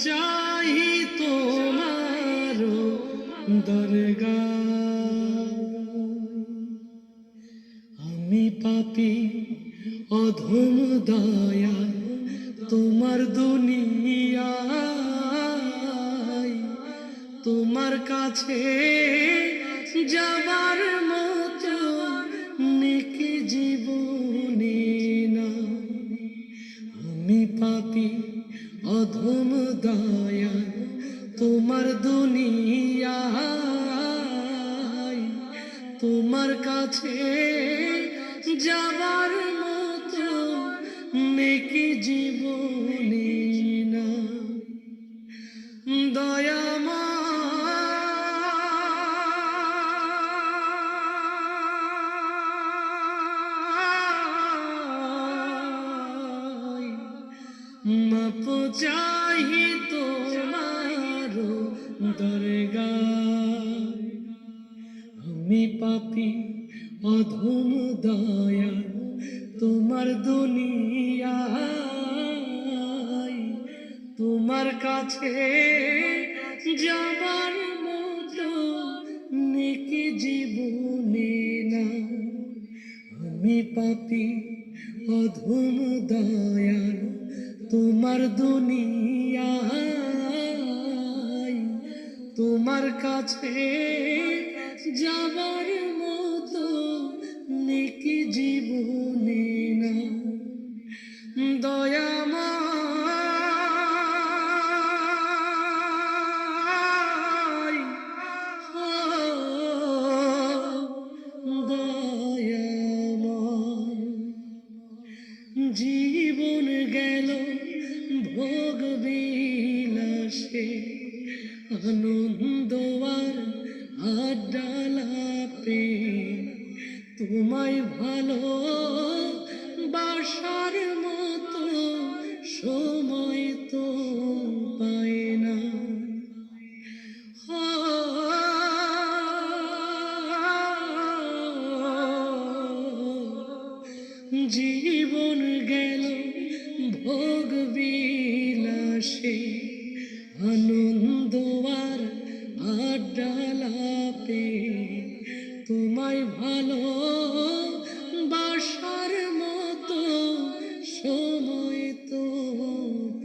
চাই তোমার দরগায়। আমি পাপী অধম দয়া তোমার দুনিয়ায়, তোমার কাছে যাবার মতো নেকি জীবনে না। আমি পাপী অধম দয়া তোমার দুনিয়ায়, তোমার কাছে যাবার মতো নেকি জীবনে না। দয়াময় মাপ চাই তোমার দরগায়। আমি পাপী অধম দয়া তোমার দুনিয়ায়, তোমার কাছে যাবার মতো নেকি জীবনে না। আমি পাপী অধম দয়া তোমার দুনিয়ায়, তোমার কাছে যাবার মতো নেকি জীবনে না। দয়াময় দয়াময় জীবন গেল ভোগ বিলাসে, আনন্দ আর আড্ডালাপে, তোমায় ভালো বাসার মতো সময় তো পাই না। জীবন গেল ভোগ বিলাসে, আনন্দ আর আড্ডালাপে, তোমায় ভালো বাসার মতো সময় তো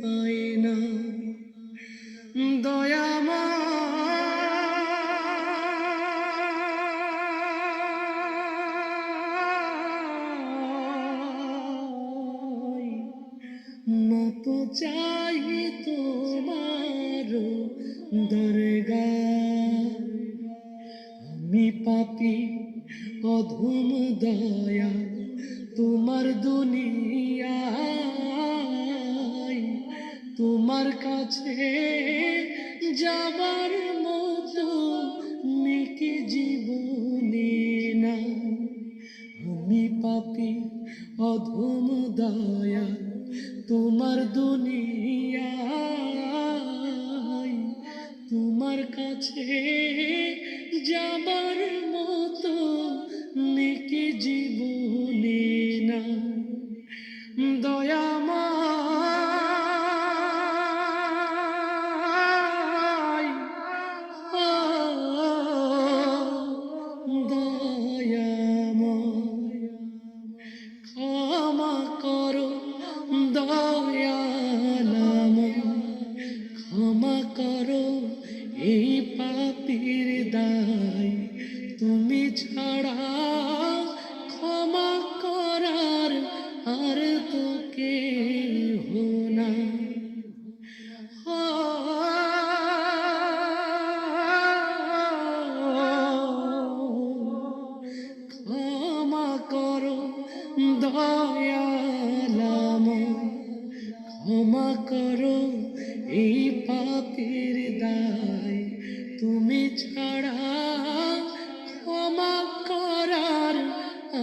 পাই না। দয়াময় মাপ চাই তোমার দরগায়। আমি পাপী অধম দয়া তোমার দুনিয়ায়, তোমার কাছে যাবার মতো নেকি জীবনে না। আমি পাপী অধম দয়া তোমার দুনিয়ায়, তোমার কাছে যাবার মতো নেকি জীবনে না। দয়াময় দয়াময় ক্ষমা করো দয়ালাময়, ক্ষমা করো এই পাপীর দায়, তুমি ছাড়া ক্ষমা করার আর তো কেহ নাই। ক্ষমা করো দয়ালাময়, ক্ষমা করো এই পাপীর দায়, তুমি ছাড়া ক্ষমা করার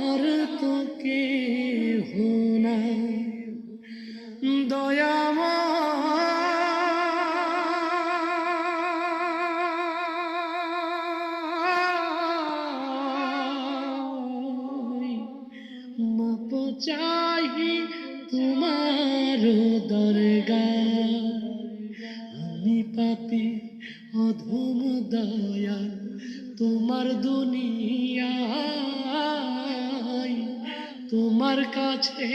আর তো কেহ নাই। দয়াময় মাপ চাই তোমার দরগায়। আমি পাপী অধম দয়াল তোমার দুনিয়ায়, তোমার কাছে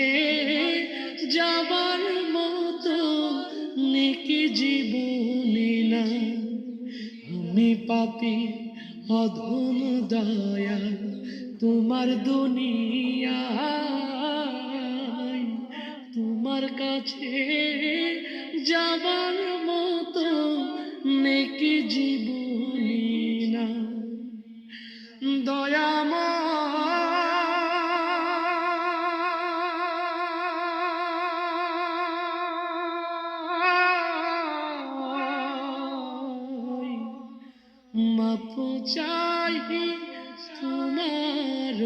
যাবার মতো নেকি জীবনে না। আমি পাপী অধম দয়াল তোমার দুনিয়ায়, তোমার কাছে যাবার মতো নেকি জীবনে না। দয়াময় মাপ চাই তোমার